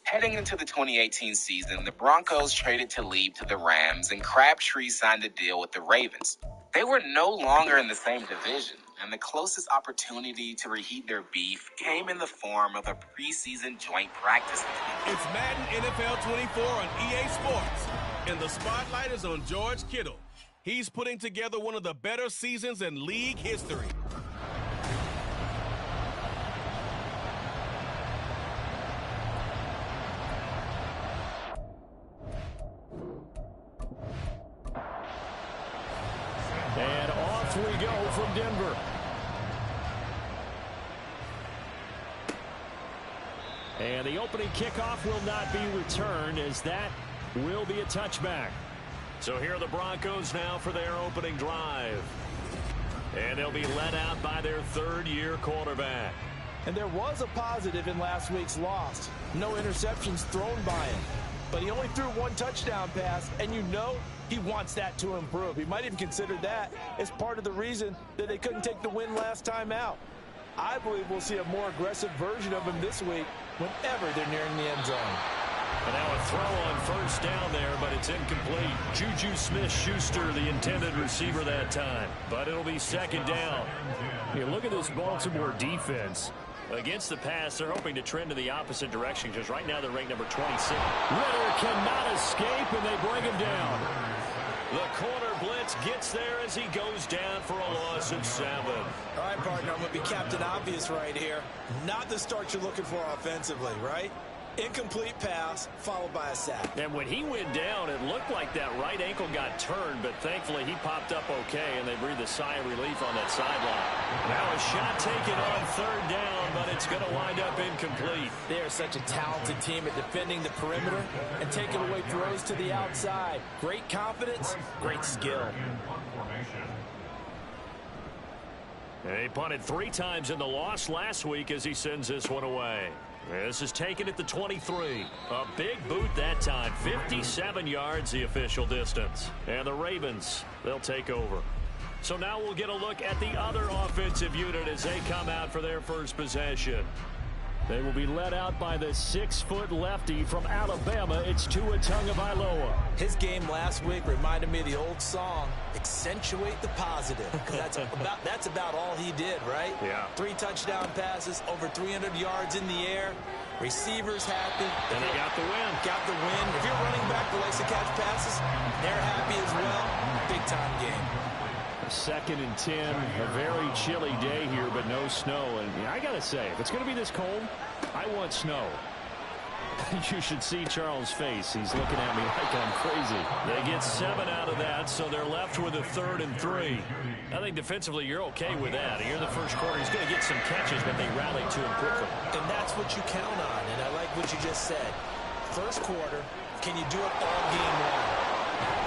Heading into the 2018 season, the Broncos traded Talib to the Rams, and Crabtree signed a deal with the Ravens. They were no longer in the same division, and the closest opportunity to reheat their beef came in the form of a preseason joint practice. It's Madden NFL 24 on EA Sports, and the spotlight is on George Kittle. He's putting together one of the better seasons in league history. And off we go from Denver. And the opening kickoff will not be returned, as that will be a touchback. So here are the Broncos now for their opening drive. And they'll be led out by their third-year quarterback. And there was a positive in last week's loss. No interceptions thrown by him. But he only threw one touchdown pass, and you know he wants that to improve. He might even consider that as part of the reason that they couldn't take the win last time out. I believe we'll see a more aggressive version of him this week whenever they're nearing the end zone. And now a throw on first down there, but it's incomplete. Juju Smith-Schuster, the intended receiver that time. But it'll be second down. You look at this Baltimore defense. Against the pass, they're hoping to trend in the opposite direction, because right now they're ranked number 26. Ritter cannot escape, and they bring him down. The corner blitz gets there as he goes down for a loss of 7. All right, partner, I'm going to be Captain Obvious right here. Not the start you're looking for offensively, right? Incomplete pass, followed by a sack. And when he went down, it looked like that right ankle got turned, but thankfully he popped up okay, and they breathed a sigh of relief on that sideline. Now a shot taken on third down, but it's going to wind up incomplete. They are such a talented team at defending the perimeter and taking away throws to the outside. Great confidence, great skill. He punted 3 times in the loss last week as he sends this one away. This is taken at the 23. A big boot that time. 57 yards the official distance. And the Ravens, they'll take over. So now we'll get a look at the other offensive unit as they come out for their first possession. They will be led out by the 6-foot lefty from Alabama. It's Tua Tagovailoa. His game last week reminded me of the old song, Accentuate the Positive. That's about all he did, right? Yeah. 3 touchdown passes, over 300 yards in the air. Receivers happy. And they got the win. Got the win. If you're running back the likes of catch passes, they're happy as well. Big-time game. 2nd and 10, a very chilly day here, but no snow. And I got to say, if it's going to be this cold, I want snow. You should see Charles' face. He's looking at me like I'm crazy. They get 7 out of that, so they're left with a 3rd and 3. I think defensively you're okay with that. Here in the first quarter, he's going to get some catches, but they rally to him quickly. And that's what you count on, and I like what you just said. First quarter, can you do it all game long?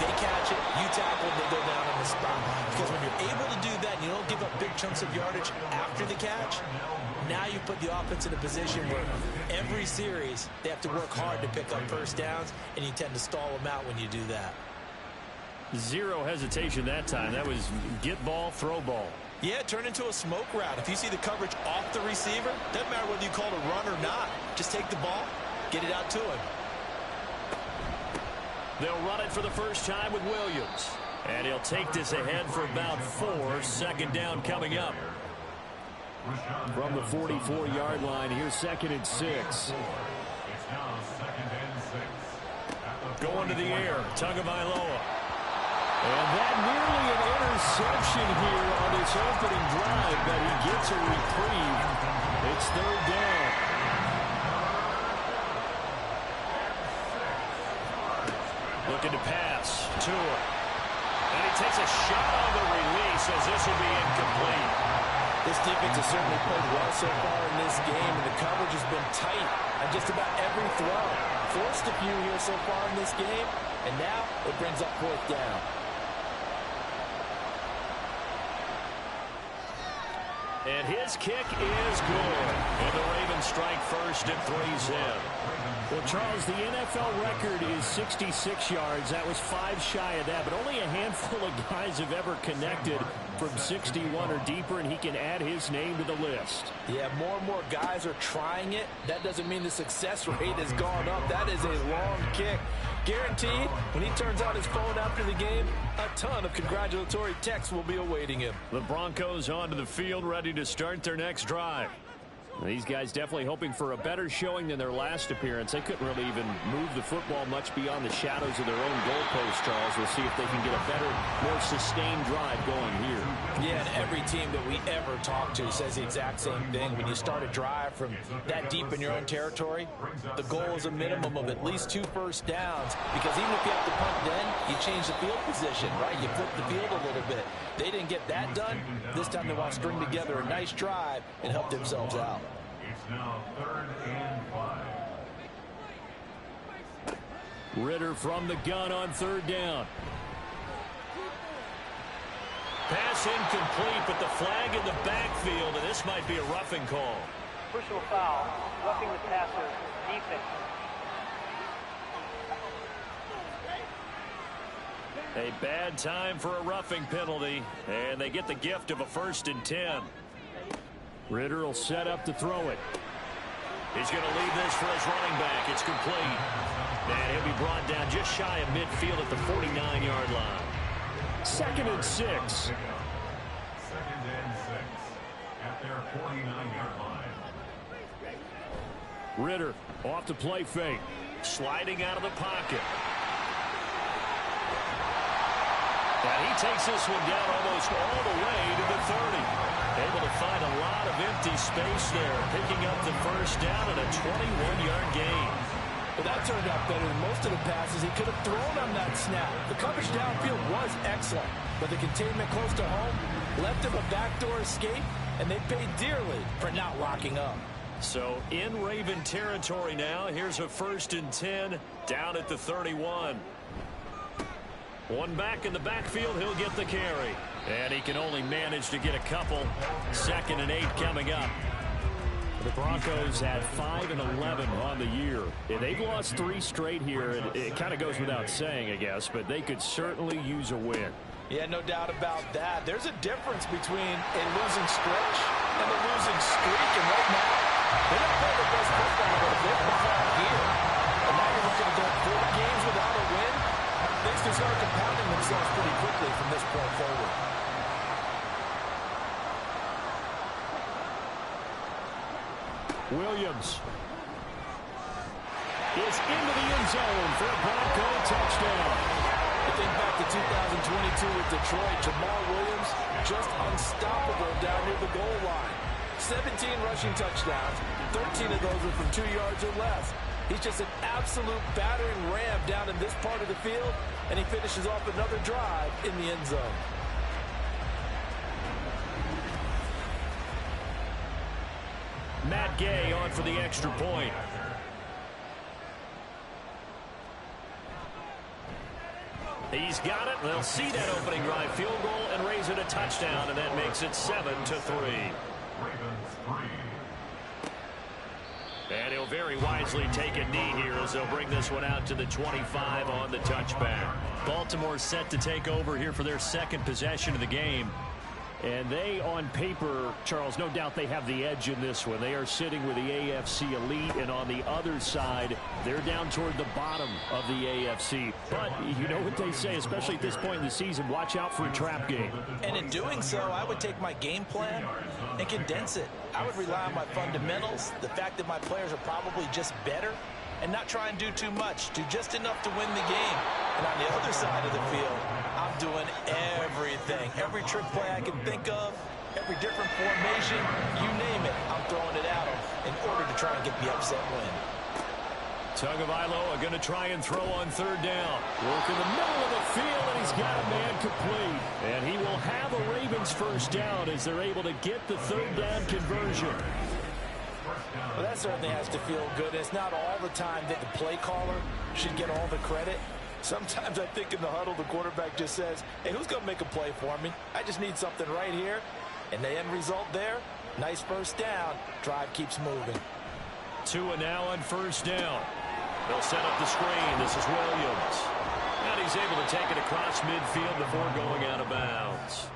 They catch it, you tackle, they go down on the spot. Because when you're able to do that, and you don't give up big chunks of yardage after the catch, now you put the offense in a position where every series they have to work hard to pick up first downs, and you tend to stall them out when you do that. 0 hesitation that time. That was get ball, throw ball. Yeah, turn into a smoke route. If you see the coverage off the receiver, doesn't matter whether you call it a run or not. Just take the ball, get it out to him. They'll run it for the first time with Williams. And he'll take this ahead for about 4. 2nd down coming up. From the 44-yard line, here's 2nd and 6. Going to the air, Tagovailoa. And that nearly an interception here on this opening drive, but he gets a reprieve. It's 3rd down. Looking to pass. Tua. And he takes a shot on the release as this will be incomplete. This defense has certainly played well so far in this game, and the coverage has been tight on just about every throw. Forced a few here so far in this game, and now it brings up 4th down. And his kick is good. And the Ravens strike first and 3's in. Well, Charles, the NFL record is 66 yards. That was 5 shy of that, but only a handful of guys have ever connected from 61 or deeper, and he can add his name to the list. Yeah, more and more guys are trying it. That doesn't mean the success rate has gone up. That is a long kick. Guaranteed, when he turns on his phone after the game, a ton of congratulatory texts will be awaiting him. The Broncos onto the field, ready to start their next drive. These guys definitely hoping for a better showing than their last appearance. They couldn't really even move the football much beyond the shadows of their own goalpost, Charles. We'll see if they can get a better, more sustained drive going here. Yeah, and every team that we ever talk to says the exact same thing. When you start a drive from that deep in your own territory, the goal is a minimum of at least 2 first downs, because even if you have to punt then, you change the field position, right? You flip the field a little bit. They didn't get that done. This time they want to string together a nice drive and help themselves out. It's now 3rd and 5. Ritter from the gun on 3rd down. Pass incomplete, but the flag in the backfield, and this might be a roughing call. Personal foul, roughing the passer, defense. A bad time for a roughing penalty, and they get the gift of a 1st and 10. Ritter will set up to throw it. He's going to leave this for his running back. It's complete. And he'll be brought down just shy of midfield at the 49-yard line. 2nd and 6. 2nd and 6 at their 49-yard line. Ritter off the play fake. Sliding out of the pocket. And he takes this one down almost all the way to the 30. Able to find a lot of empty space there, picking up the 1st down and a 21-yard gain. Well, that turned out better than most of the passes he could have thrown on that snap. The coverage downfield was excellent, but the containment close to home left him a backdoor escape, and they paid dearly for not locking up. So in Raven territory now, here's a 1st and 10 down at the 31. One back in the backfield, he'll get the carry. And he can only manage to get a couple. 2nd and 8 coming up. The Broncos had 5 and 11 on the year. They've lost 3 straight here. It kind of goes without saying, I guess, but they could certainly use a win. Yeah, no doubt about that. There's a difference between a losing stretch and a losing streak. And right now, they're not playing the best football, but they're behind here. And now you're looking to go 4 games without a win. Things can start compounding themselves pretty quickly from this point forward. Williams is into the end zone for a Bronco touchdown. I think back to 2022 with Detroit, Jamal Williams just unstoppable down near the goal line. 17 rushing touchdowns, 13 of those were from 2 yards or less. He's just an absolute battering ram down in this part of the field, and he finishes off another drive in the end zone. Matt Gay on for the extra point. He's got it. They'll see that opening drive field goal and raise it a touchdown, and that makes it 7-3. And he'll very wisely take a knee here as they'll bring this one out to the 25 on the touchback. Baltimore set to take over here for their 2nd possession of the game. And they, on paper, Charles, no doubt they have the edge in this one. They are sitting with the AFC elite, and on the other side, they're down toward the bottom of the AFC. But you know what they say, especially at this point in the season, watch out for a trap game. And in doing so, I would take my game plan and condense it. I would rely on my fundamentals, the fact that my players are probably just better, and not try and do too much, do just enough to win the game. And on the other side of the field, I'm doing everything. Every trick play I can think of, every different formation, you name it, I'm throwing it at them in order to try and get the upset win. Tagovailoa are going to try and throw on 3rd down. Work in the middle of the field, and he's got a man complete. And he will have a Ravens 1st down as they're able to get the 3rd down conversion. Well, that certainly has to feel good. It's not all the time that the play caller should get all the credit. Sometimes I think in the huddle, the quarterback just says, hey, who's going to make a play for me? I just need something right here. And the end result there, nice 1st down. Drive keeps moving. Tua now on 1st down. They'll set up the screen. This is Williams. And he's able to take it across midfield before going out of bounds.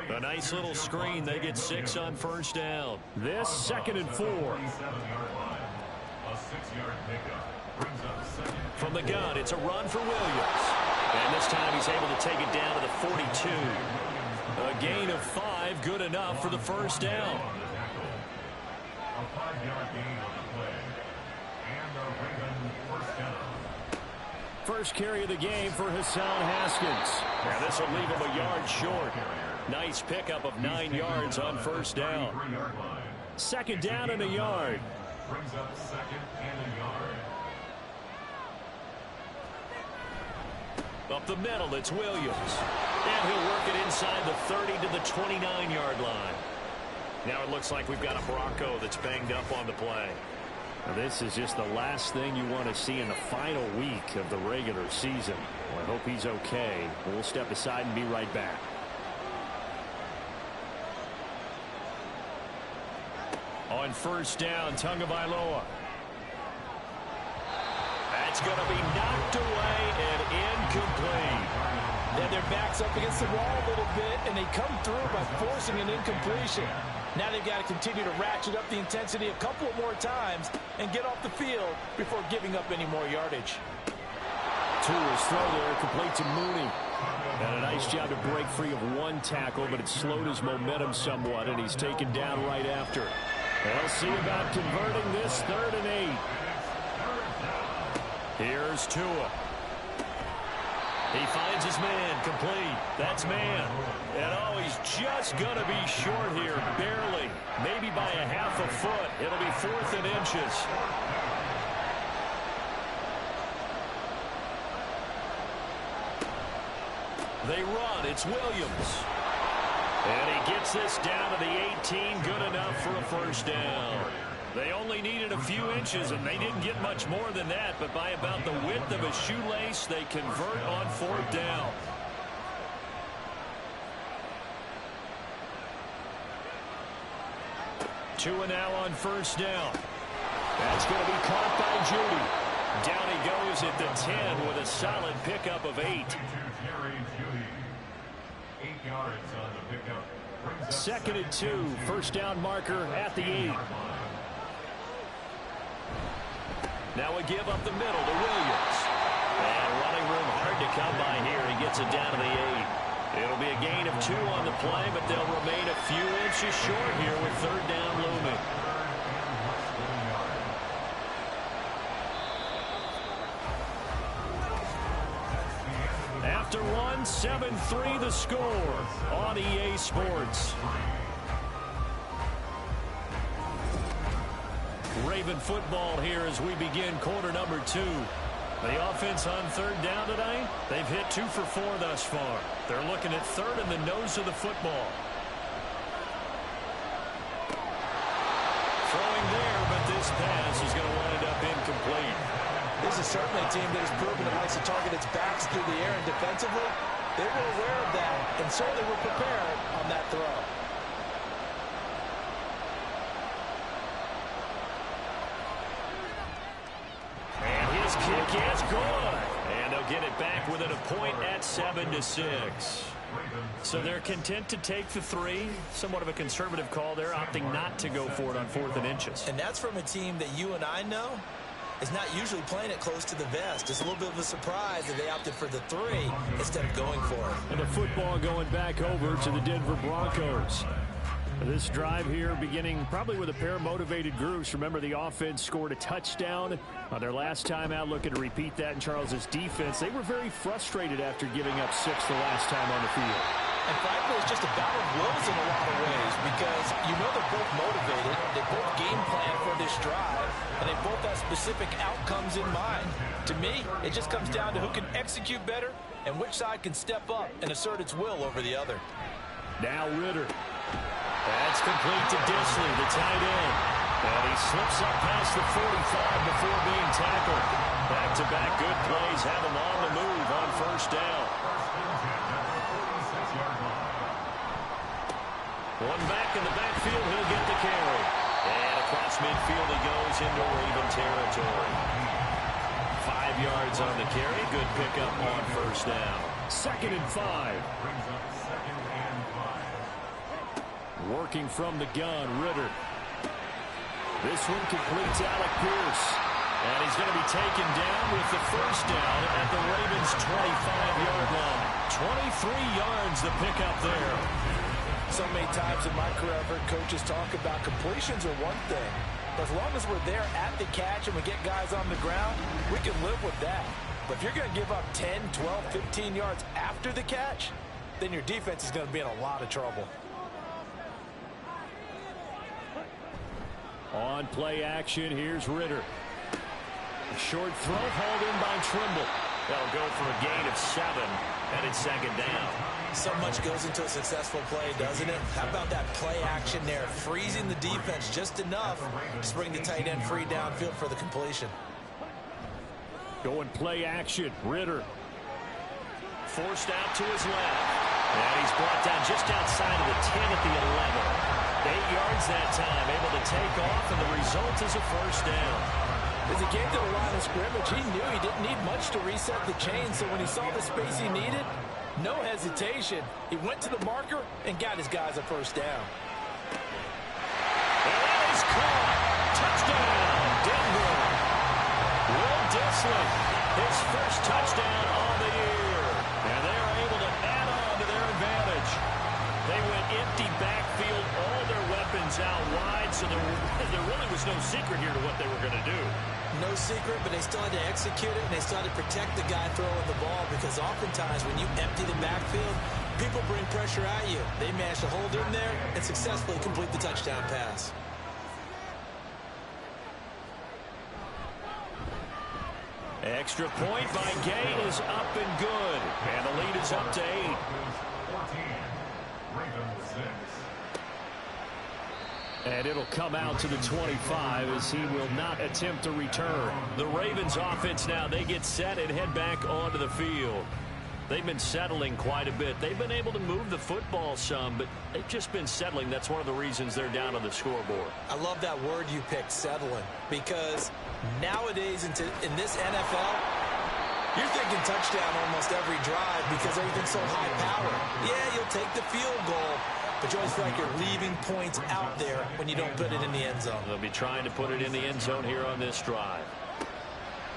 A nice little screen. They get 6 on first down. This 2nd and 4. From the gun, it's a run for Williams. And this time he's able to take it down to the 42. A gain of 5, good enough for the first down. A 5-yard gain on the play. And the Ravens first down. First carry of the game for Hassan Haskins. Now this will leave him a yard short. Nice pickup of 9 yards on first down. 2nd down and a yard. Brings up 2nd and a yard. Up the middle, it's Williams. And he'll work it inside the 30 to the 29-yard line. Now it looks like we've got a Bronco that's banged up on the play. Now this is just the last thing you want to see in the final week of the regular season. Well, I hope he's okay. We'll step aside and be right back. On first down, Tagovailoa. That's going to be knocked away and incomplete. Then their back's up against the wall a little bit, and they come through by forcing an incompletion. Now they've got to continue to ratchet up the intensity a couple of more times and get off the field before giving up any more yardage. Tua's throw there, complete to Mooney. And a nice job to break free of 1 tackle, but it slowed his momentum somewhat, and he's taken down right after. They'll see about converting this 3rd and 8. Here's Tua. He finds his man, complete. That's man. And oh, he's just going to be short here, barely. Maybe by a half a foot. It'll be 4th and inches. They run. It's Williams. And he gets this down to the 18. Good enough for a first down. They only needed a few inches, and they didn't get much more than that. But by about the width of a shoelace, they convert on 4th down. Tua now on first down. That's going to be caught by Judy. Down he goes at the 10 with a solid pickup of 8. 8 yards on the pickup. 2nd and 2. First down marker at the 8. Now a give up the middle to Williams. And running room hard to come by here. He gets it down to the 8. It'll be a gain of 2 on the play, but they'll remain a few inches short here with 3rd down looming. After one, 7-3 the score on EA Sports. Raven football here as we begin quarter number 2. The offense on 3rd down tonight, they've hit 2 for 4 thus far. They're looking at 3rd in the nose of the football. Throwing there, but this pass is going to wind up incomplete. This is certainly a team that has proven it likes to target its backs through the air and defensively. They were aware of that and certainly were prepared on that throw. And his kick is good. And they'll get it back within a point at 7-6. So they're content to take the 3. Somewhat of a conservative call there, opting not to go for it on 4th and inches. And that's from a team that you and I know is not usually playing it close to the vest. It's a little bit of a surprise that they opted for the 3 instead of going for it. And the football going back over to the Denver Broncos. This drive here beginning probably with a pair of motivated groups. Remember, the offense scored a touchdown on their last time out. Looking to repeat that in Charles's defense. They were very frustrated after giving up 6 the last time on the field. And frankly, it's just a battle of wills in a lot of ways because you know they're both motivated. They both game plan for this drive, and they both have specific outcomes in mind. To me, it just comes down to who can execute better and which side can step up and assert its will over the other. Now Ritter. That's complete to Disley, the tight end. And he slips up past the 45 before being tackled. Back-to-back good plays have him on the move on first down. One back in the backfield, he'll get the carry. And across midfield he goes into Raven territory. yards on the carry. Good pickup on first down. 2nd and 5. Brings up 2nd and 5. Working from the gun, Ritter. This one completes Alec Pierce. And he's going to be taken down with the first down at the Ravens' 25-yard line. 23 yards the pickup there. So many times in my career, I've heard coaches talk about completions are one thing. But as long as we're there at the catch and we get guys on the ground, we can live with that. But if you're going to give up 10, 12, 15 yards after the catch, then your defense is going to be in a lot of trouble. On play action, here's Ritter. A short throw hauled in by Trimble. They'll go for a gain of 7, and it's 2nd down. So much goes into a successful play, doesn't it? How about that play action there, freezing the defense just enough to bring the tight end free downfield for the completion. Going play action, Ritter. Forced out to his left. And he's brought down just outside of the 10 at the 11. 8 yards that time, able to take off, and the result is a first down. As he came to the line of scrimmage, he knew he didn't need much to reset the chain, so when he saw the space he needed, no hesitation. He went to the marker and got his guys a first down. And that is caught. Touchdown, Denver. Will Dissly, his first touchdown on the year. And they're able to add on to their advantage. They went empty backfield, all their weapons out wide, so there really was no secret here to what they were going to do. No secret, but they still had to execute it, and they still had to protect the guy throwing the ball, because oftentimes when you empty the backfield, people bring pressure at you. They managed to hold in there and successfully complete the touchdown pass. Extra point by Gay is up and good, and the lead is up to 8. 14, Ravens 6. And it'll come out to the 25 as he will not attempt to return. The Ravens offense now, they get set and head back onto the field. They've been settling quite a bit. They've been able to move the football some, but they've just been settling. That's one of the reasons they're down on the scoreboard. I love that word you picked, settling, because nowadays in this NFL, you're thinking touchdown almost every drive because everything's so high power. Yeah, you'll take the field goal, but you always feel like you're leaving points out there when you don't put it in the end zone. They'll be trying to put it in the end zone here on this drive.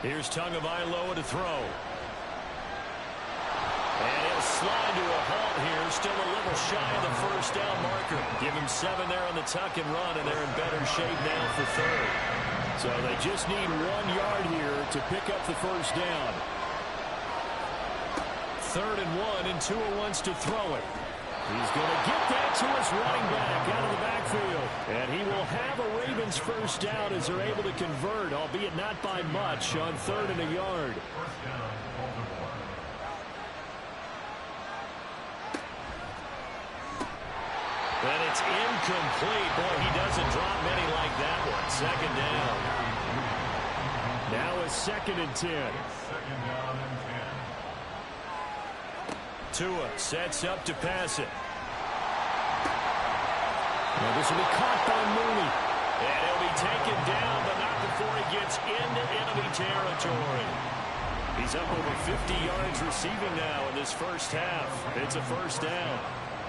Here's Tagovailoa to throw. And he'll slide to a halt here. Still a little shy of the first down marker. Give him 7 there on the tuck and run, and they're in better shape now for 3rd. So they just need 1 yard here to pick up the first down. 3rd and 1, and Tua wants to throw it. He's going to get that to his running back out of the backfield. And he will have a Ravens first down as they're able to convert, albeit not by much, on 3rd and a yard. First down, Baltimore. And it's incomplete. Boy, he doesn't drop many like that one. 2nd down. Now it's 2nd and 10. 2nd down and 10. Tua sets up to pass it. Now this will be caught by Mooney. And he'll be taken down, but not before he gets into enemy territory. He's up over 50 yards receiving now in this first half. It's a first down.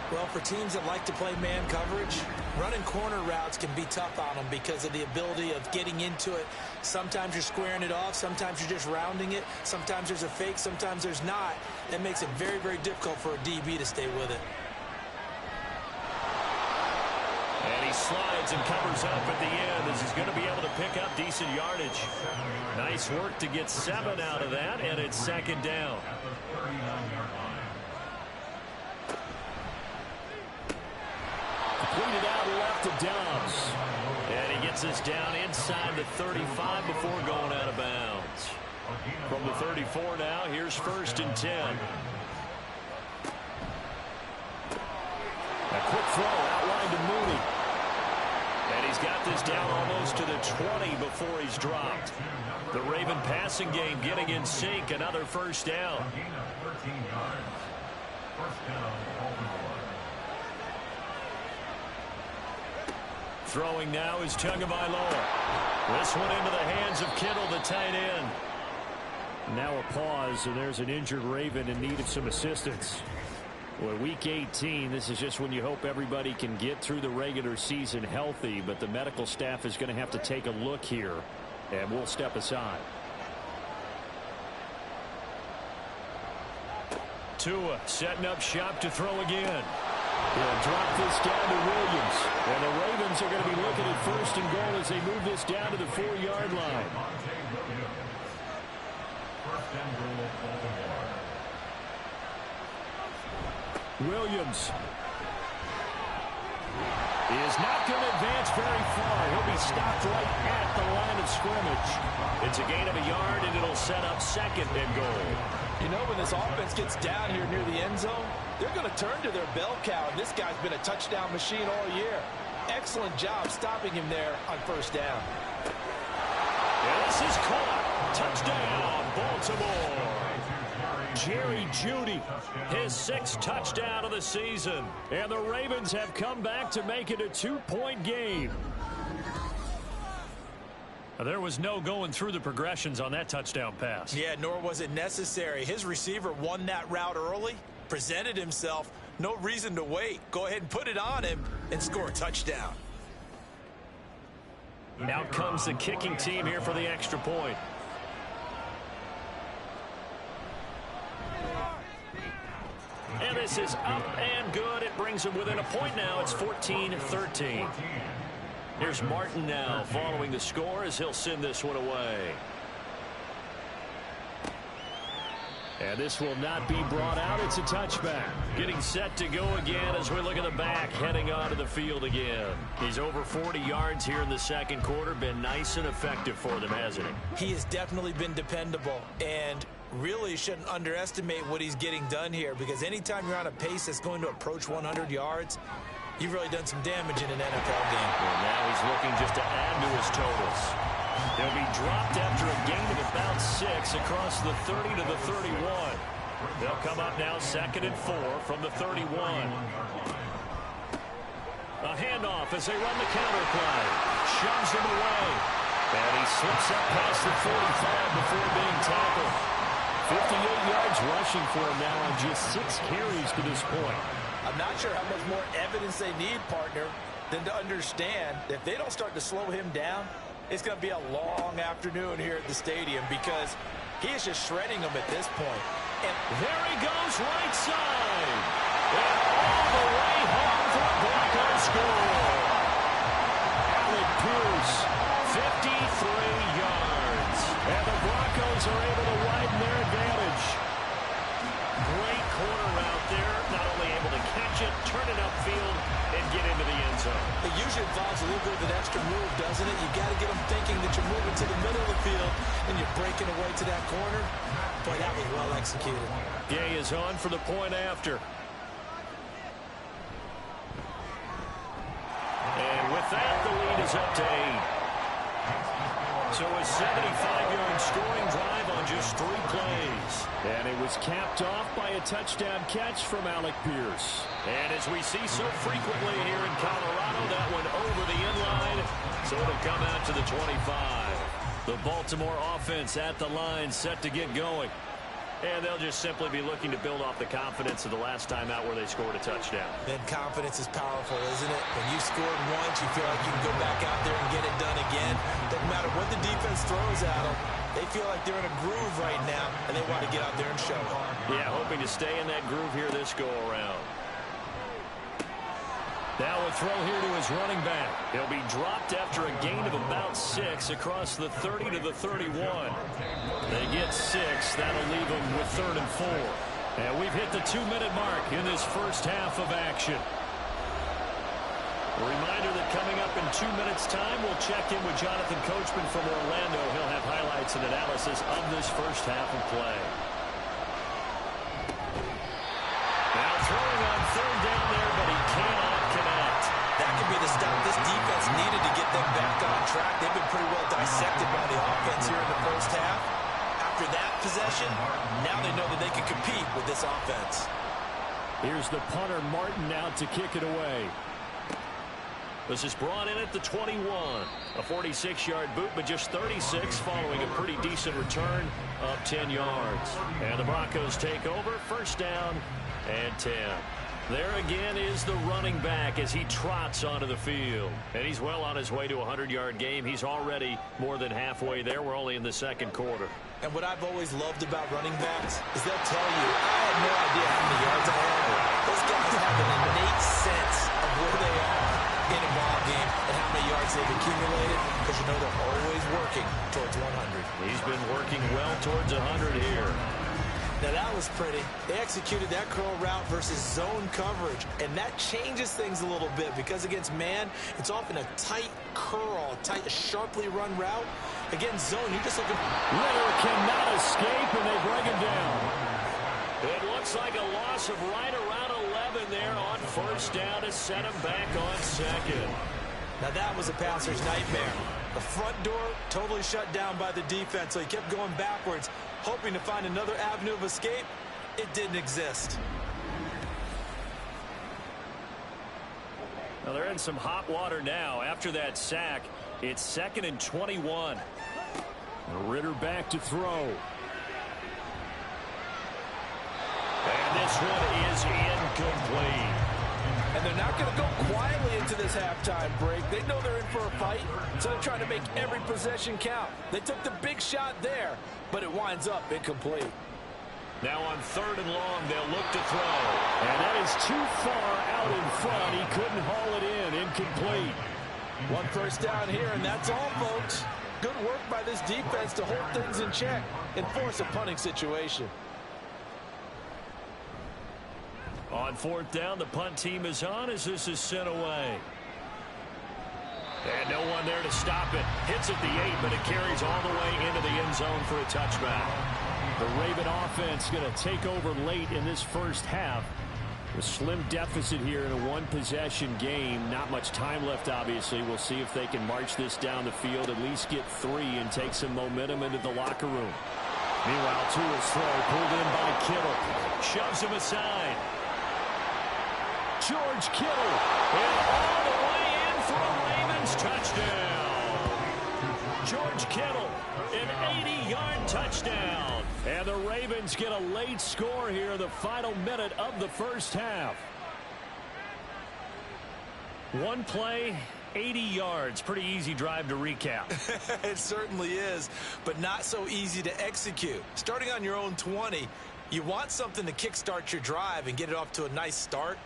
Well, for teams that like to play man coverage, running corner routes can be tough on them because of the ability of getting into it. Sometimes you're squaring it off. Sometimes you're just rounding it. Sometimes there's a fake. Sometimes there's not. That makes it very, very difficult for a DB to stay with it. And he slides and covers up at the end as he's going to be able to pick up decent yardage. Nice work to get 7 out of that, and it's 2nd down. At the 39-yard line. Completed out left to Dobbs. And he gets us down inside the 35 before going out of bounds. From the 34 now, here's 1st and 10. A quick throw outlined to Mooney. And he's got this down almost to the 20 before he's dropped. The Raven passing game getting in sync. Another first down. A gain of 13 yards. First down, Baltimore. Throwing now is Tagovailoa. This one into the hands of Kittle, the tight end. Now a pause, and there's an injured Raven in need of some assistance. Well, week 18, this is just when you hope everybody can get through the regular season healthy, but the medical staff is going to have to take a look here, and we'll step aside. Tua setting up shop to throw again. He'll drop this down to Williams, and the Ravens are going to be looking at 1st and goal as they move this down to the 4-yard line. Williams is not going to advance very far. He'll be stopped right at the line of scrimmage. It's a gain of a yard, and it'll set up 2nd and goal. You know, when this offense gets down here near the end zone, they're going to turn to their bell cow, and this guy's been a touchdown machine all year. Excellent job stopping him there on 1st down. And this is caught. Touchdown, Baltimore. Jerry Jeudy, his 6th touchdown of the season. And the Ravens have come back to make it a 2-point game. There was no going through the progressions on that touchdown pass. Yeah, nor was it necessary. His receiver won that route early, presented himself. No reason to wait. Go ahead and put it on him and score a touchdown. Out comes the kicking team here for the extra point. And this is up and good. It brings them within a point now. It's 14-13. Here's Martin now following the score as he'll send this one away. And this will not be brought out. It's a touchback. Getting set to go again as we look at the back, heading onto the field again. He's over 40 yards here in the 2nd quarter. Been nice and effective for them, hasn't he? He has definitely been dependable, and really shouldn't underestimate what he's getting done here, because anytime you're on a pace that's going to approach 100 yards, you've really done some damage in an NFL game. Well, now he's looking just to add to his totals. They'll be dropped after a gain of about 6 across the 30 to the 31. They'll come up now 2nd and 4 from the 31. A handoff as they run the counter play. Shoves him away. And he slips up past the 45 before being tackled. 58 yards rushing for him now on just 6 carries to this point. I'm not sure how much more evidence they need, partner, than to understand that if they don't start to slow him down, it's going to be a long afternoon here at the stadium, because he is just shredding them at this point. And there he goes, right side. And all the way home for a Broncos score. Alec Pierce, 53 yards. And the Broncos are able to widen their advantage. Great corner out there. Not only able to catch it, turn it upfield, and get into the end zone. It usually involves a little bit of an extra move, doesn't it? You got to get them thinking that you're moving to the middle of the field and you're breaking away to that corner. Boy, that was well executed. Gay is on for the point after. And with that, the lead is up to 8. So a 75-yard scoring drive on just 3 plays. And it was capped off by a touchdown catch from Alec Pierce. And as we see so frequently here in Colorado, that one over the inline. So it'll come out to the 25. The Baltimore offense at the line, set to get going. And they'll just simply be looking to build off the confidence of the last time out where they scored a touchdown. And confidence is powerful, isn't it? When you scored once, you feel like you can go back out there and get it done again. Doesn't matter what the defense throws at them. They feel like they're in a groove right now, and they want to get out there and show it. Yeah, hoping to stay in that groove here this go-around. Now a throw here to his running back. He'll be dropped after a gain of about 6 across the 30 to the 31. They get 6. That'll leave them with 3rd and 4. And we've hit the 2-minute mark in this first half of action. A reminder that coming up in 2 minutes' time, we'll check in with Jonathan Coachman from Orlando. He'll have highlights and analysis of this first half of play. Now throwing on 3rd down there, but he cannot connect. That could be the stop this defense needed to get them back on track. They've been pretty well dissected by the offense here in the first half. After that possession, now they know that they can compete with this offense. Here's the punter, Martin, out to kick it away. This is brought in at the 21. A 46-yard boot, but just 36 following a pretty decent return of 10 yards. And the Broncos take over, first down and 10. There again is the running back as he trots onto the field. And he's well on his way to a 100-yard game. He's already more than halfway there. We're only in the second quarter. And what I've always loved about running backs is they'll tell you, I had no idea how many yards I had. Those guys have an innate sense of where they are in a ball game and how many yards they've accumulated, because you know they're always working towards 100. He's been working well towards 100 here. Now that was pretty. They executed that curl route versus zone coverage, and that changes things a little bit because against man, it's often a tight curl, a sharply run route. Against zone, you're just looking. Ritter cannot escape, and they bring him down. It looks like a loss of right around 11 there on first down to set him back on second. Now that was a passer's nightmare. The front door totally shut down by the defense, so he kept going backwards, hoping to find another avenue of escape. It didn't exist. Well, they're in some hot water now. After that sack, it's 2nd and 21. Ritter back to throw. And this one is incomplete. And they're not going to go quietly into this halftime break. They know they're in for a fight, so they're trying to make every possession count. They took the big shot there, but it winds up incomplete. Now on 3rd and long, they'll look to throw. And that is too far out in front. He couldn't haul it in. Incomplete. One first down here, and that's all, folks. Good work by this defense to hold things in check and force a punting situation. On 4th down, the punt team is on as this is sent away. And no one there to stop it. Hits at the 8, but it carries all the way into the end zone for a touchback. The Raven offense going to take over late in this first half. A slim deficit here in a one-possession game. Not much time left, obviously. We'll see if they can march this down the field, at least get 3 and take some momentum into the locker room. Meanwhile, Tua's throw pulled in by Kittle. Shoves him aside. George Kittle, and all the way in for a Ravens touchdown. George Kittle, an 80-yard touchdown. And the Ravens get a late score here in the final minute of the first half. One play, 80 yards. Pretty easy drive to recap. It certainly is, but not so easy to execute. Starting on your own 20, you want something to kickstart your drive and get it off to a nice start.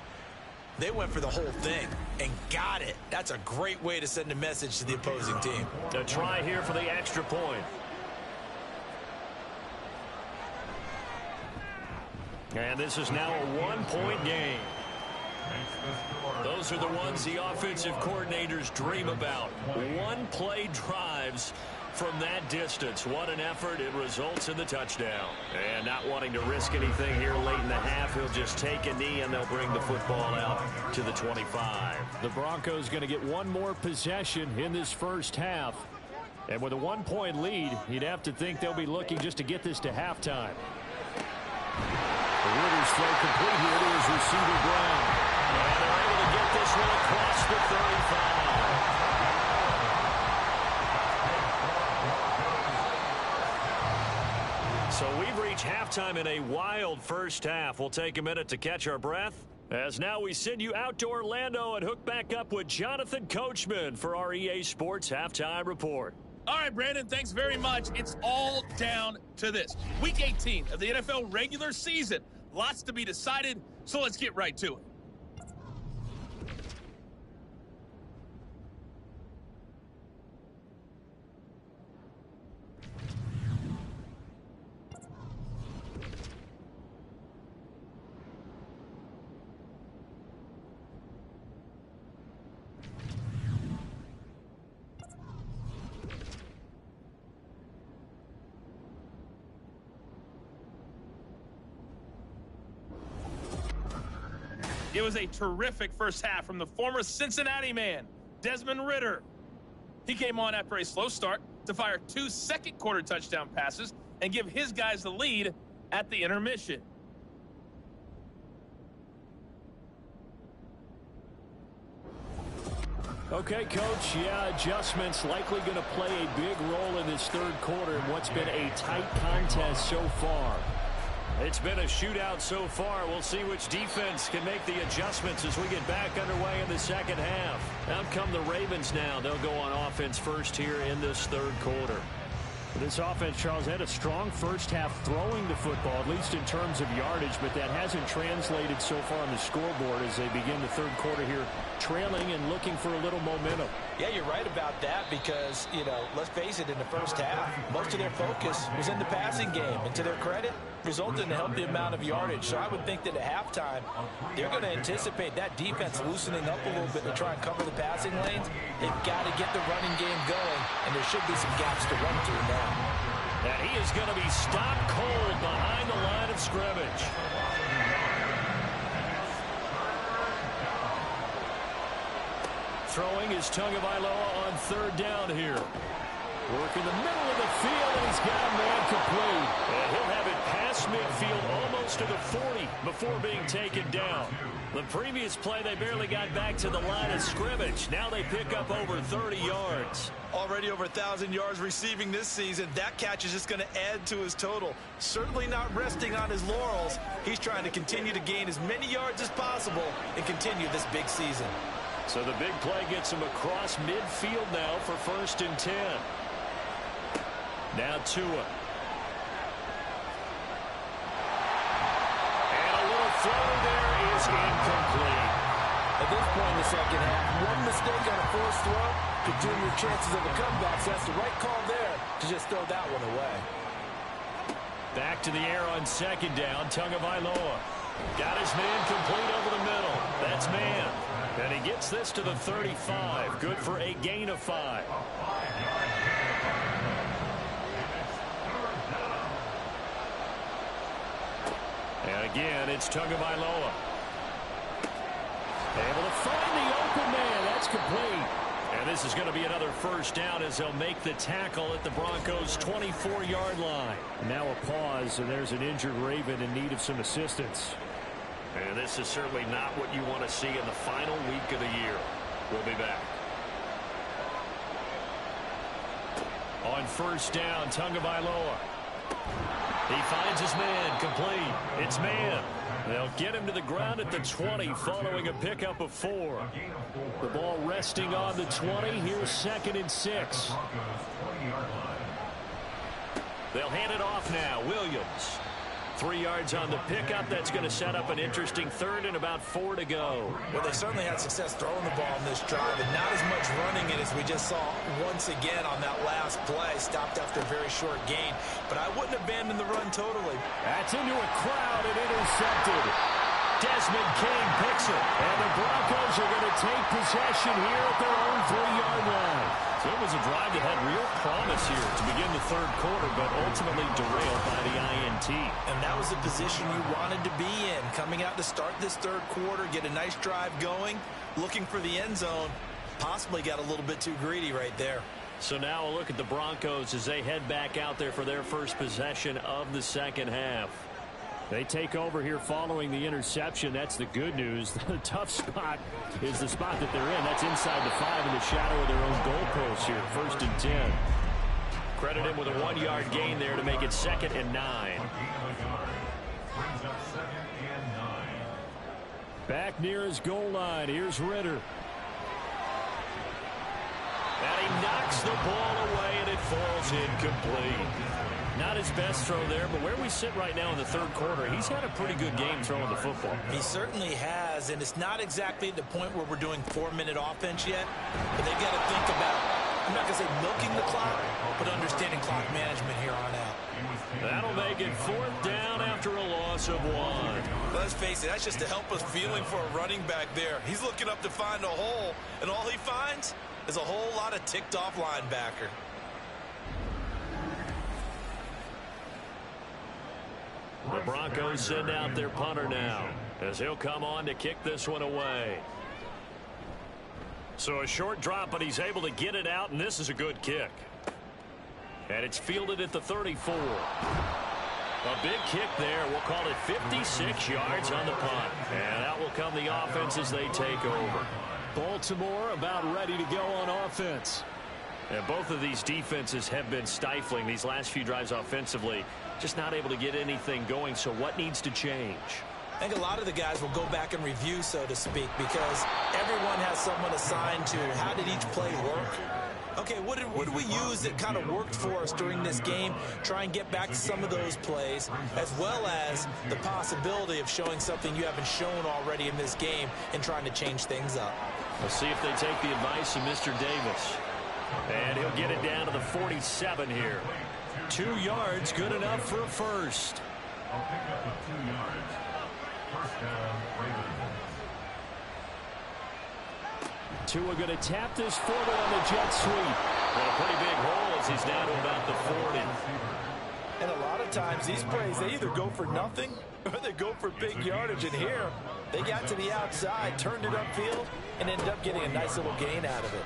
They went for the whole thing and got it. That's a great way to send a message to the opposing team. A try here for the extra point. And this is now a one-point game. Those are the ones the offensive coordinators dream about. One-play drives from that distance. What an effort. It results in the touchdown. And not wanting to risk anything here late in the half, he'll just take a knee and they'll bring the football out to the 25. The Broncos going to get one more possession in this first half. And with a one-point lead, you'd have to think they'll be looking just to get this to halftime. The Ritter's throw complete here to his receiver Brown. And they're able to get this one across the 35. So we've reached halftime in a wild first half. We'll take a minute to catch our breath, as now we send you out to Orlando and hook back up with Jonathan Coachman for our EA Sports Halftime Report. All right, Brandon, thanks very much. It's all down to this. Week 18 of the NFL regular season. Lots to be decided, so let's get right to it. It was a terrific first half from the former Cincinnati man, Desmond Ritter. He came on after a slow start to fire 2 second-quarter touchdown passes and give his guys the lead at the intermission. Okay, Coach, yeah, adjustments likely going to play a big role in this third quarter in what's been a tight contest so far. It's been a shootout so far. We'll see which defense can make the adjustments as we get back underway in the second half. Out come the Ravens now. They'll go on offense first here in this third quarter. This offense, Charles, had a strong first half throwing the football, at least in terms of yardage, but that hasn't translated so far on the scoreboard as they begin the third quarter here, trailing and looking for a little momentum. Yeah, you're right about that because, let's face it, in the first half, most of their focus was in the passing game. And to their credit, resulted in a healthy amount of yardage. So I would think that at halftime, they're going to anticipate that defense loosening up a little bit to try and cover the passing lanes. They've got to get the running game going, and there should be some gaps to run through now. And he is going to be stopped cold behind the line of scrimmage. Throwing is Tagovailoa on third down here. Work in the middle of the field, and he's got a man complete. And he'll have it past midfield almost to the 40 before being taken down. The previous play, they barely got back to the line of scrimmage. Now they pick up over 30 yards. Already over 1,000 yards receiving this season. That catch is just going to add to his total. Certainly not resting on his laurels. He's trying to continue to gain as many yards as possible and continue this big season. So the big play gets him across midfield now for 1st and 10. Now Tua. And a little throw there is incomplete. At this point in the second half, one mistake on a forced throw could doom your chances of a comeback. So that's the right call there to just throw that one away. Back to the air on second down. Tagovailoa got his man complete over the middle. That's man. And he gets this to the 35. Good for a gain of 5. And again, it's Tagovailoa. Able to find the open man. That's complete. And this is going to be another first down as they'll make the tackle at the Broncos' 24-yard line. Now a pause, and there's an injured Raven in need of some assistance. And this is certainly not what you want to see in the final week of the year. We'll be back. On first down, Tagovailoa. He finds his man complete. It's man. They'll get him to the ground at the 20 following a pickup of 4. The ball resting on the 20. Here's 2nd and 6. They'll hand it off now. Williams. 3 yards on the pickup. That's going to set up an interesting third and about 4 to go. Well, they certainly had success throwing the ball in this drive, and not as much running it as we just saw once again on that last play. Stopped after a very short gain, but I wouldn't abandon the run totally. That's into a crowd and intercepted. Desmond King picks it, and the Broncos are going to take possession here at their own 3-yard line. So it was a drive that had real promise here to begin the third quarter, but ultimately derailed by the INT. And that was the position you wanted to be in. Coming out to start this third quarter, get a nice drive going, looking for the end zone. Possibly got a little bit too greedy right there. So now a look at the Broncos as they head back out there for their first possession of the second half. They take over here following the interception. That's the good news. The tough spot is the spot that they're in. That's inside the 5 in the shadow of their own goalpost here. 1st and 10. Credit him with a 1-yard gain there to make it 2nd and 9. Back near his goal line. Here's Ritter. And he knocks the ball away, and it falls incomplete. Not his best throw there, but where we sit right now in the third quarter, he's had a pretty good game throwing the football. He certainly has, and it's not exactly at the point where we're doing 4-minute offense yet, but they've got to think about, I'm not going to say milking the clock, but understanding clock management here on out. That'll make it 4th down after a loss of 1. Let's face it, that's just a helpless feeling for a running back there. He's looking up to find a hole, and all he finds is a whole lot of ticked-off linebacker. The Broncos send out their punter now as he'll come on to kick this one away. So a short drop, but he's able to get it out, and this is a good kick. And it's fielded at the 34. A big kick there. We'll call it 56 yards on the punt. And out will come the offense as they take over. Baltimore about ready to go on offense. And both of these defenses have been stifling these last few drives offensively. Just not able to get anything going. So what needs to change? I think a lot of the guys will go back and review, so to speak, because everyone has someone assigned to how did each play work. Okay, what did we use that kind of worked for us during this game? Try and get back to some of those plays, as well as the possibility of showing something you haven't shown already in this game and trying to change things up. We'll see if they take the advice of Mr. Davis. And he'll get it down to the 47 here. 2 yards, good enough for a first. I'll pick up the 2 yards. First down, Ravens. Tua going to tap this forward on the jet sweep. And a pretty big hole as he's down to about the 40. And a lot of times these plays, they either go for nothing or they go for big yardage. And here, they got to the outside, turned it upfield, and ended up getting a nice little gain out of it.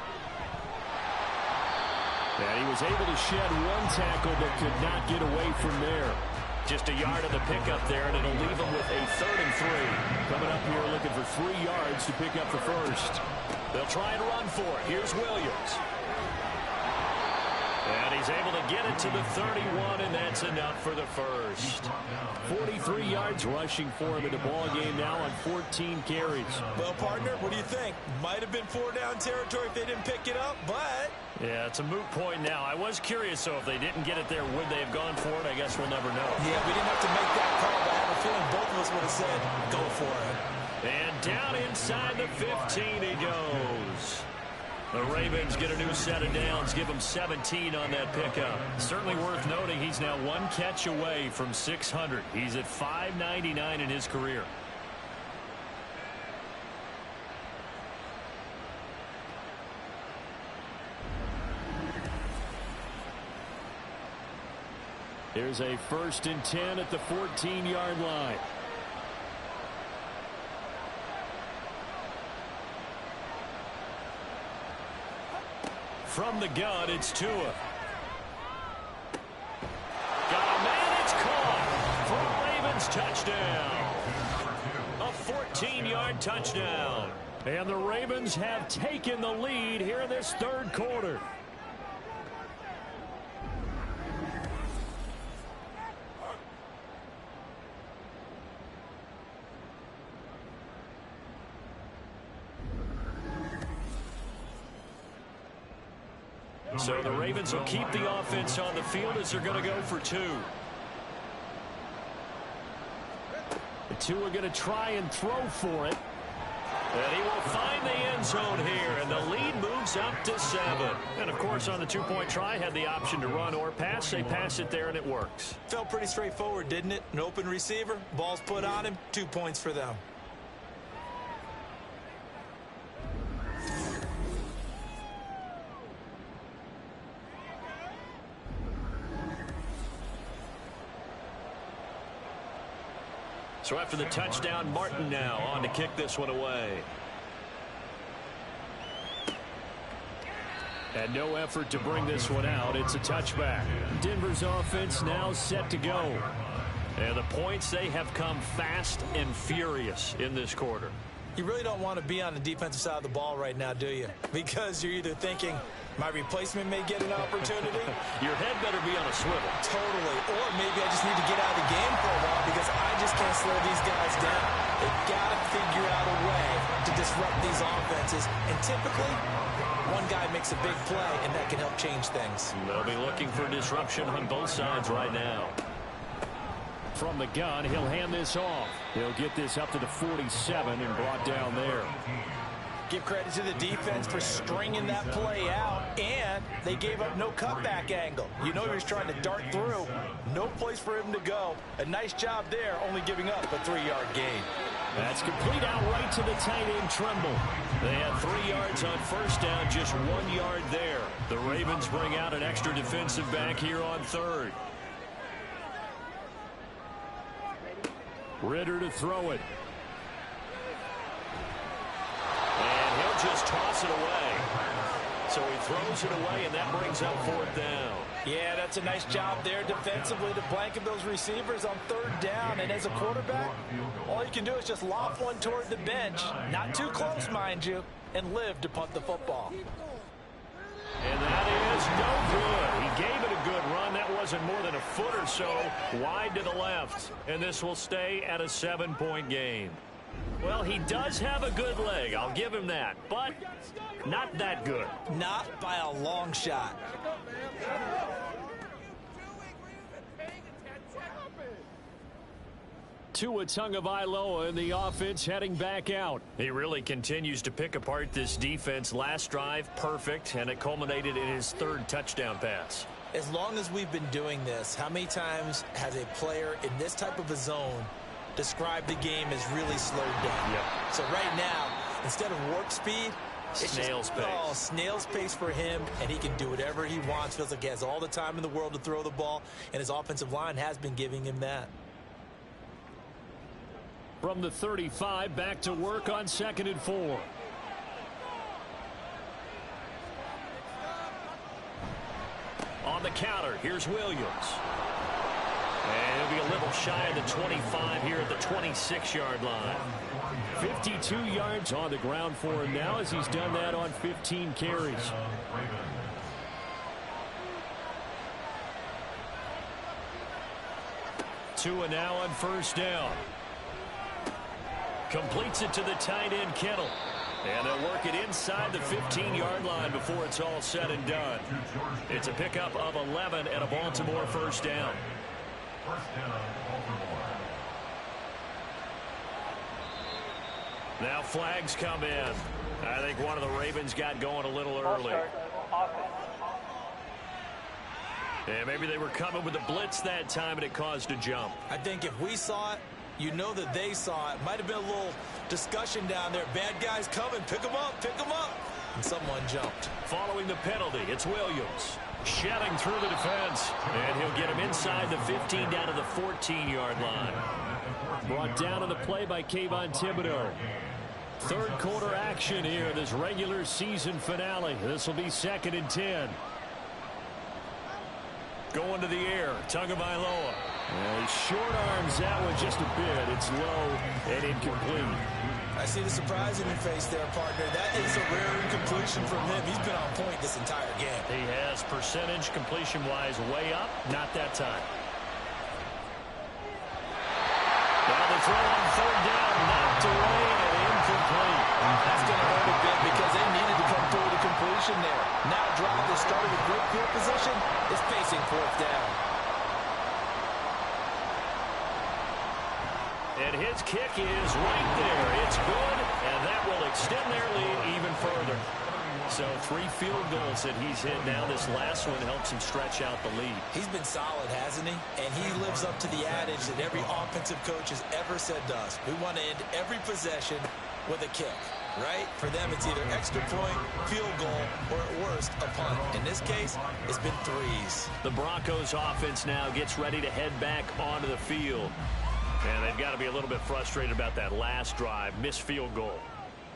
And he was able to shed 1 tackle but could not get away from there. Just a yard of the pickup there, and it'll leave him with a 3rd and 3. Coming up here looking for 3 yards to pick up the first. They'll try and run for it. Here's Williams. And he's able to get it to the 31, and that's enough for the first. 43 yards rushing for him in the ball game now on 14 carries. Well, partner, what do you think? Might have been 4-down territory if they didn't pick it up, but... Yeah, it's a moot point now. I was curious, so if they didn't get it there, would they have gone for it? I guess we'll never know. Yeah, we didn't have to make that call, but I have a feeling both of us would have said, go for it. And down inside the 15 he goes. The Ravens get a new set of downs, give him 17 on that pickup. Certainly worth noting he's now 1 catch away from 600. He's at 599 in his career. Here's a 1st and 10 at the 14-yard line. From the gun, it's Tua. Got a man, it's caught for a Ravens touchdown. A 14-yard touchdown. And the Ravens have taken the lead here in this 3rd quarter. So the Ravens will keep the offense on the field as they're going to go for 2. The 2 are going to try and throw for it. And he will find the end zone here, and the lead moves up to 7. And, of course, on the 2-point try, had the option to run or pass. They pass it there, and it works. Felt pretty straightforward, didn't it? An open receiver, ball's put on him, 2 points for them. So after the touchdown, Martin now on to kick this one away. And no effort to bring this one out. It's a touchback. Denver's offense now set to go. And the points, they have come fast and furious in this quarter. You really don't want to be on the defensive side of the ball right now, do you? Because you're either thinking, my replacement may get an opportunity. Your head better be on a swivel. Totally. Or maybe I just need to get out of the game for a while because I just can't slow these guys down. They've got to figure out a way to disrupt these offenses. And typically, one guy makes a big play, and that can help change things. They'll be looking for disruption on both sides right now. From the gun, he'll hand this off. He'll get this up to the 47 and brought down there. Give credit to the defense for stringing that play out, and they gave up no cutback angle. You know he was trying to dart through. No place for him to go. A nice job there, only giving up a 3-yard gain. That's complete out right to the tight end, Trimble. They had 3 yards on first down, just 1 yard there. The Ravens bring out an extra defensive back here on 3rd. Ritter to throw it. And he'll just toss it away. So he throws it away, and that brings up 4th down. Yeah, that's a nice job there defensively to blanket those receivers on 3rd down. And as a quarterback, all you can do is just lob one toward the bench. Not too close, mind you. and live to punt the football. And that is no good. He gave it a good run. That wasn't more than a foot or so wide to the left. And this will stay at a 7-point game. Well, he does have a good leg. I'll give him that. But not that good. Not by a long shot. Tua Tagovailoa in the offense heading back out. He really continues to pick apart this defense. Last drive, perfect, and it culminated in his 3rd touchdown pass. As long as we've been doing this, how many times has a player in this type of a zone described the game as really slowed down? Yep. So right now, instead of warp speed, it's snail's pace. Oh, snail's pace for him, and he can do whatever he wants. Feels like he has all the time in the world to throw the ball, and his offensive line has been giving him that. From the 35, back to work on 2nd and 4. On the counter, here's Williams. And he'll be a little shy of the 25 here at the 26-yard line. 52 yards on the ground for him now as he's done that on 15 carries. Tua now on 1st down. Completes it to the tight end, Kittle. And they'll work it inside the 15-yard line before it's all said and done. It's a pickup of 11 and a Baltimore 1st down. Now flags come in. I think one of the Ravens got going a little early. Yeah, maybe they were coming with a blitz that time and it caused a jump. I think if we saw it, you know that they saw it. Might have been a little discussion down there. Bad guys coming. Pick them up. Pick them up. And someone jumped. Following the penalty, it's Williams. Shedding through the defense. And he'll get him inside the 15 down to the 14-yard line. Brought down on the play by Kayvon Thibodeau. 3rd quarter action here, this regular season finale. This will be 2nd and 10. Going to the air, Tagovailoa. He short arms that one just a bit. It's low and incomplete. I see the surprise in your face there, partner. That is a rare incompletion from him. He's been on point this entire game. He has percentage completion-wise way up. Not that time. Now the throw on 3rd down, knocked away and incomplete. That's going to hurt a bit because they needed to come through the completion there. Now drive that started with great field position is facing 4th down. And his kick is right there. It's good, and that will extend their lead even further. So 3 field goals that he's hit now. This last one helps him stretch out the lead. He's been solid, hasn't he? And he lives up to the adage that every offensive coach has ever said to us. We want to end every possession with a kick, right? For them, it's either extra point, field goal, or at worst, a punt. In this case, it's been 3s. The Broncos offense now gets ready to head back onto the field. And they've got to be a little bit frustrated about that last drive, missed field goal.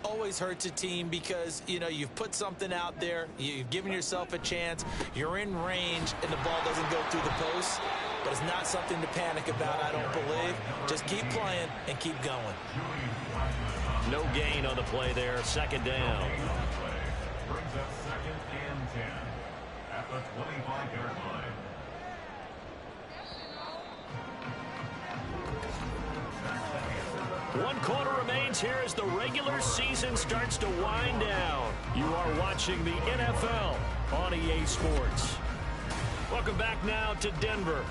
Always hurts a team because, you know, you've put something out there, you've given yourself a chance, you're in range, and the ball doesn't go through the post. But it's not something to panic about, I don't believe. Just keep playing and keep going. No gain on the play there, 2nd down. Brings us 2nd and 10 at the 25-yard line. One quarter remains here as the regular season starts to wind down. You are watching the NFL on EA Sports. Welcome back now to Denver.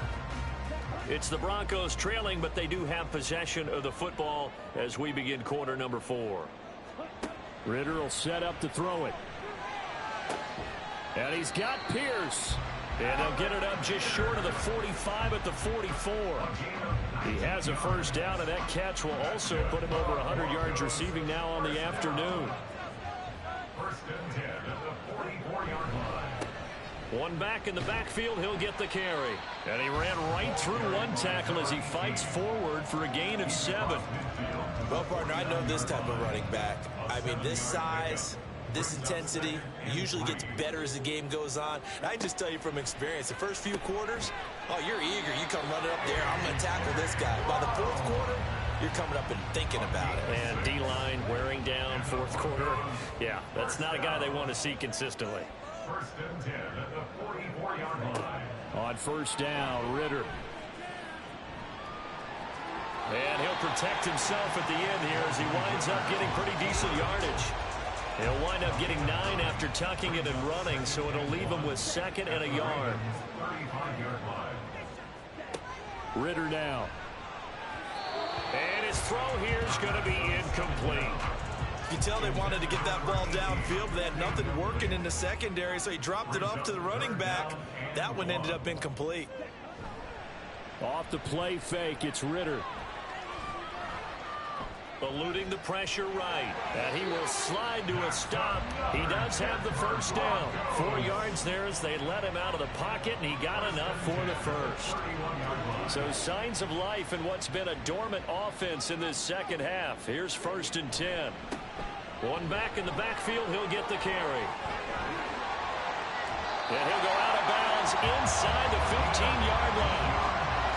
It's the Broncos trailing, but they do have possession of the football as we begin quarter number 4. Ritter will set up to throw it. And he's got Pierce. And they'll get it up just short of the 45 at the 44. He has a 1st down, and that catch will also put him over 100 yards receiving now on the afternoon. 1st and 10 at the 44-yard line. One back in the backfield, he'll get the carry. And he ran right through one tackle as he fights forward for a gain of 7. Well, partner, I know this type of running back. I mean, this size, this intensity usually gets better as the game goes on. And I just tell you from experience, the first few quarters, oh, you're eager. You come running up there, I'm going to tackle this guy. By the 4th quarter, you're coming up and thinking about it. And D-line wearing down fourth quarter. Yeah, that's not a guy they want to see consistently. First and 10 at the 44-yard line. On first down, Ritter. And he'll protect himself at the end here as he winds up getting pretty decent yardage. He'll wind up getting 9 after tucking it and running, so it'll leave him with 2nd and a yard. 35-yard line. Ritter now. And his throw here is going to be incomplete. You can tell they wanted to get that ball downfield, but they had nothing working in the secondary, so he dropped it off to the running back. That one ended up incomplete. Off the play fake, it's Ritter. Eluding the pressure right. And he will slide to a stop. He does have the first down. 4 yards there as they let him out of the pocket, and he got enough for the first. So signs of life in what's been a dormant offense in this second half. Here's 1st and 10. One back in the backfield, he'll get the carry. And he'll go out of bounds inside the 15-yard line.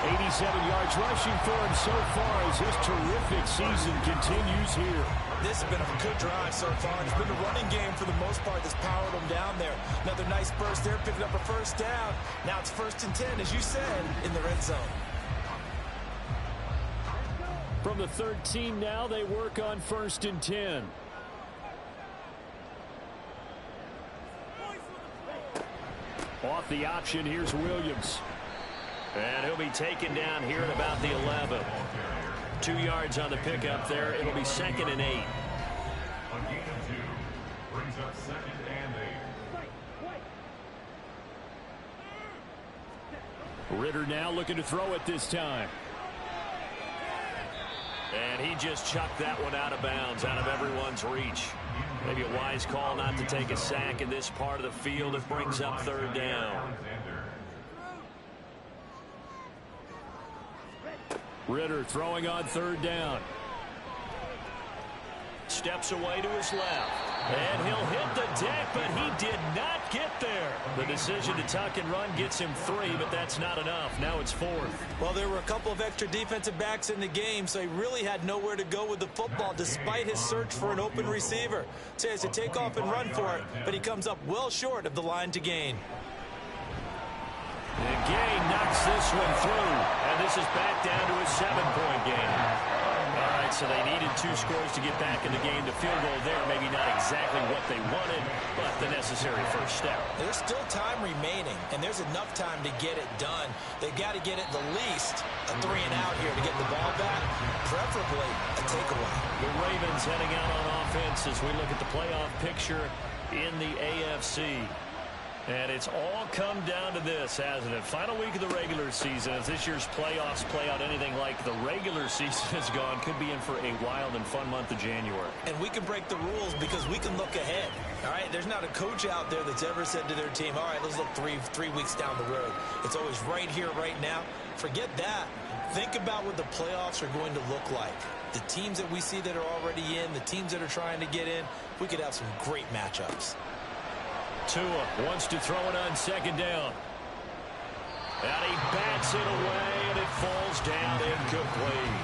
87 yards rushing for him so far as his terrific season continues here. This has been a good drive so far. It's been a running game for the most part that's powered them down there. Another nice burst there, picking up a first down. Now it's 1st and 10, as you said, in the red zone. From the 13 now, they work on 1st and 10. Off the option, here's Williams. And he'll be taken down here at about the 11. 2 yards on the pickup there. It'll be 2nd and 8. A gain of 2 brings up 2nd and 8. Ritter now looking to throw it this time. And he just chucked that one out of bounds, out of everyone's reach. Maybe a wise call not to take a sack in this part of the field. It brings up 3rd down. Ritter throwing on 3rd down. Steps away to his left. And he'll hit the deck, but he did not get there. The decision to tuck and run gets him 3, but that's not enough. Now it's 4th. Well, there were a couple of extra defensive backs in the game, so he really had nowhere to go with the football despite his search for an open receiver. So he has to take off and run for it, but he comes up well short of the line to gain. And Gain knocks this one through, and this is back down to a 7-point game. All right, so they needed 2 scores to get back in the game. The field goal there, maybe not exactly what they wanted, but the necessary first step. There's still time remaining, and there's enough time to get it done. They've got to get at the least a 3 and out here to get the ball back, preferably a takeaway. The Ravens heading out on offense as we look at the playoff picture in the AFC. And it's all come down to this, hasn't it? Final week of the regular season. As this year's playoffs play out anything like the regular season has gone, could be in for a wild and fun month of January. And we can break the rules because we can look ahead. All right, there's not a coach out there that's ever said to their team, all right, let's look three weeks down the road. It's always right here, right now. Forget that. Think about what the playoffs are going to look like. The teams that we see that are already in, the teams that are trying to get in, we could have some great matchups. Tua wants to throw it on 2nd down. And he bats it away, and it falls down incomplete.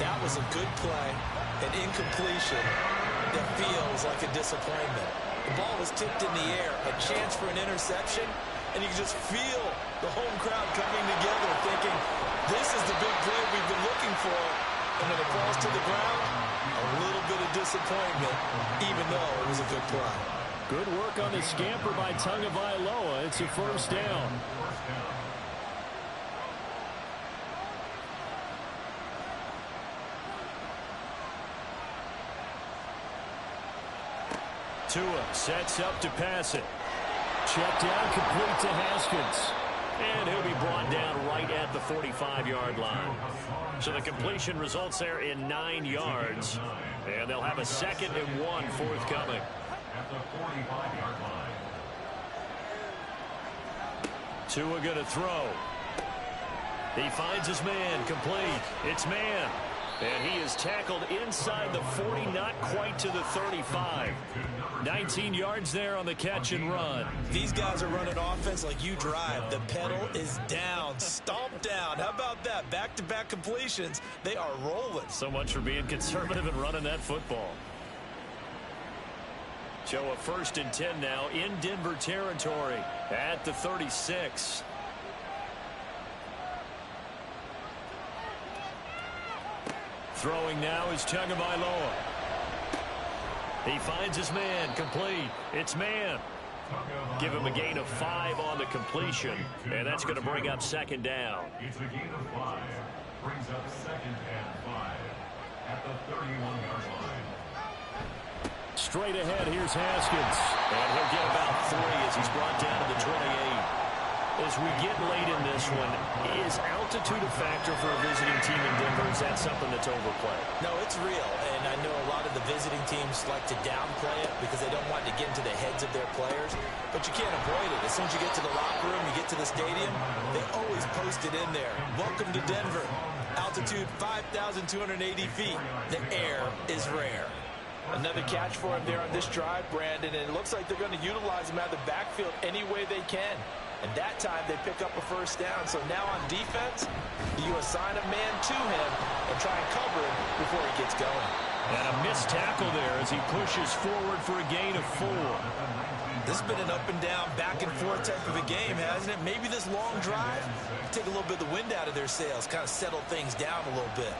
That was a good play, an incompletion that feels like a disappointment. The ball was tipped in the air, a chance for an interception, and you can just feel the home crowd coming together thinking, this is the big play we've been looking for. And when it falls to the ground, a little bit of disappointment, even though it was a good play. Good work on the scamper by Tagovailoa. It's a first down. Tua sets up to pass it. Check down, complete to Haskins. And he'll be brought down right at the 45-yard line. So the completion results there in 9 yards. And they'll have a 2nd and 1 forthcoming. At the 45-yard line. Tua going to throw. He finds his man, complete. It's man. And he is tackled inside the 40, not quite to the 35. 19 yards there on the catch and run. These guys are running offense like you drive. The pedal is down, stomped down. How about that? Back-to-back completions. They are rolling. So much for being conservative and running that football. So a 1st and 10 now in Denver territory at the 36. Throwing now is Tagovailoa. He finds his man, complete. It's man. Give him a gain of 5 on the completion, and that's going to bring up 2nd down. It's a gain of 5. Brings up 2nd and 5 at the 31-yard line. Straight ahead, here's Haskins. And he'll get about 3 as he's brought down to the 28. As we get late in this one, is altitude a factor for a visiting team in Denver? Is that something that's overplayed? No, it's real, and I know a lot of the visiting teams like to downplay it because they don't want to get into the heads of their players, but you can't avoid it. As soon as you get to the locker room, you get to the stadium, they always post it in there. Welcome to Denver. Altitude 5,280 feet. The air is rare. Another catch for him there on this drive, Brandon, and it looks like they're going to utilize him out of the backfield any way they can. And that time they pick up a 1st down. So now on defense, you assign a man to him and try and cover him before he gets going. And a missed tackle there as he pushes forward for a gain of 4. This has been an up and down, back and forth type of a game, hasn't it? Maybe this long drive take a little bit of the wind out of their sails, kind of settle things down a little bit.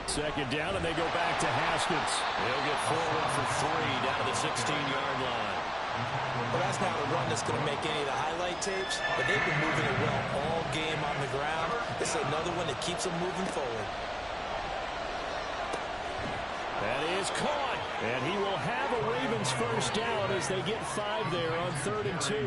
2nd down, and they go back to Haskins. He'll get forward for 3 down to the 16-yard line. Well, that's not a run that's going to make any of the highlight tapes, but they've been moving it well all game on the ground. It's another one that keeps them moving forward. That is caught, and he will have a Ravens 1st down as they get 5 there on 3rd and 2.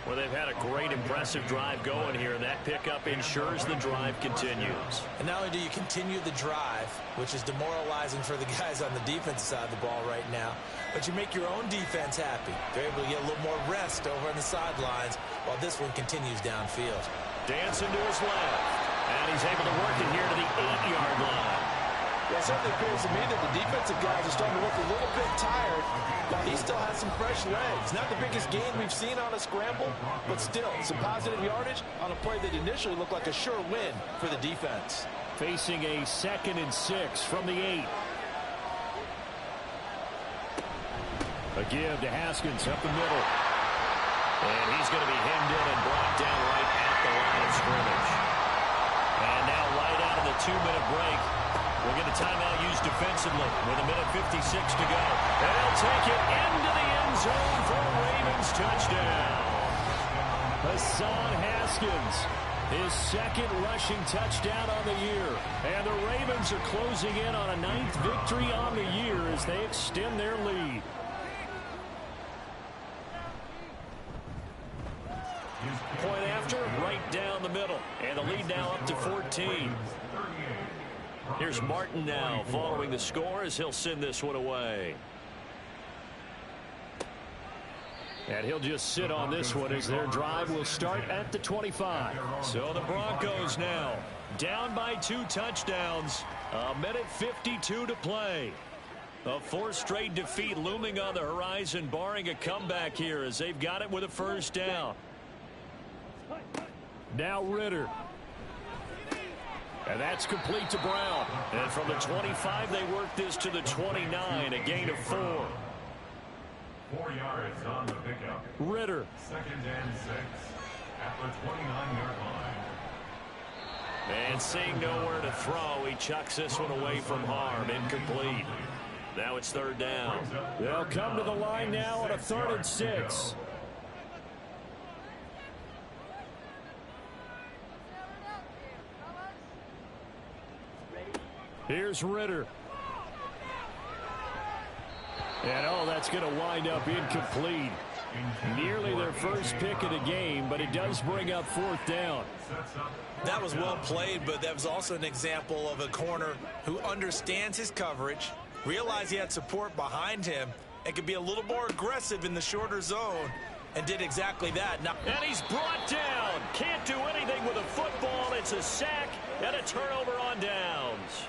Well, they've had a great, impressive drive going here, and that pickup ensures the drive continues. And not only do you continue the drive, which is demoralizing for the guys on the defensive side of the ball right now, but you make your own defense happy. They're able to get a little more rest over on the sidelines while this one continues downfield. Dancing to his left, and he's able to work it here to the 8-yard line. Well, it certainly appears to me that the defensive guys are starting to look a little bit tired, while he still has some fresh legs. Not the biggest gain we've seen on a scramble, but still some positive yardage on a play that initially looked like a sure win for the defense. Facing a 2nd and 6 from the 8. A give to Haskins up the middle. And he's going to be hemmed in and brought down right at the line of scrimmage. And now right out of the 2-minute break, we'll get a timeout used defensively with 1:56 to go. And he'll take it into the end zone for a Ravens touchdown. Hassan Haskins, his 2nd rushing touchdown on the year. And the Ravens are closing in on a 9th victory on the year as they extend their lead. Point after, right down the middle. And the lead now up to 14. Here's Martin now following the score as he'll send this one away. And he'll just sit on this one as their drive will start at the 25. So the Broncos now down by 2 touchdowns. 1:52 to play. A 4th straight defeat looming on the horizon, barring a comeback here as they've got it with a 1st down. Now Ritter. And that's complete to Brown. And from the 25, they work this to the 29, a gain of 4. 4 yards on the pickup. Ritter. 2nd and 6 at the 29-yard line. And seeing nowhere to throw, he chucks this one away from harm. Incomplete. Now it's 3rd down. They'll come to the line now on a 3rd and 6. Here's Ritter. And that's going to wind up incomplete. Nearly their first pick of the game, but it does bring up 4th down. That was well played, but that was also an example of a corner who understands his coverage, realized he had support behind him, and could be a little more aggressive in the shorter zone, and did exactly that. Now, and he's brought down. Can't do anything with a football. It's a sack, And a turnover on downs.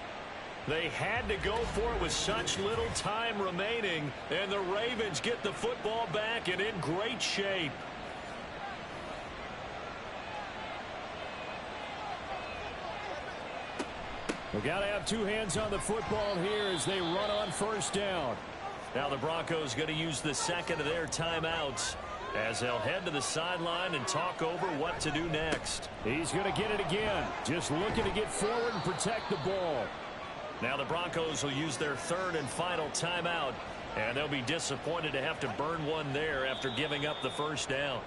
They had to go for it with such little time remaining, and the Ravens get the football back and in great shape. We've got to have two hands on the football here as they run on first down. Now the Broncos going to use the second of their timeouts as they'll head to the sideline and talk over what to do next. He's going to get it again, just looking to get forward and protect the ball. Now the Broncos will use their third and final timeout, and they'll be disappointed to have to burn one there after giving up the first down.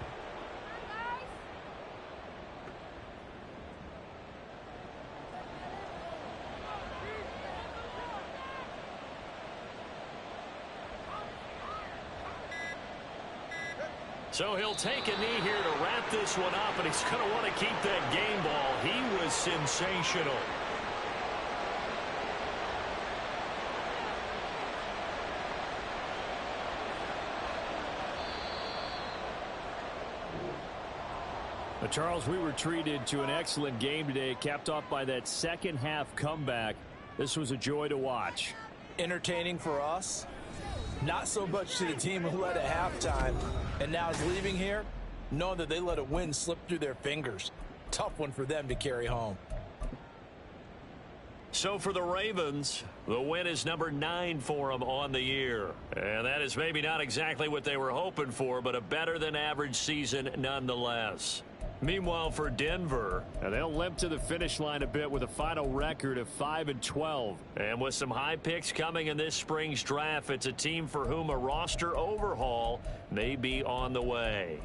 So he'll take a knee here to wrap this one up, and he's going to want to keep that game ball. He was sensational. Charles, we were treated to an excellent game today, capped off by that second half comeback. This was a joy to watch. Entertaining for us, not so much to the team who led at halftime and now is leaving here, knowing that they let a win slip through their fingers. Tough one for them to carry home. So for the Ravens, the win is number 9 for them on the year. And that is maybe not exactly what they were hoping for, but a better than average season nonetheless. Meanwhile, for Denver, they'll limp to the finish line a bit with a final record of 5-12. And with some high picks coming in this spring's draft, it's a team for whom a roster overhaul may be on the way.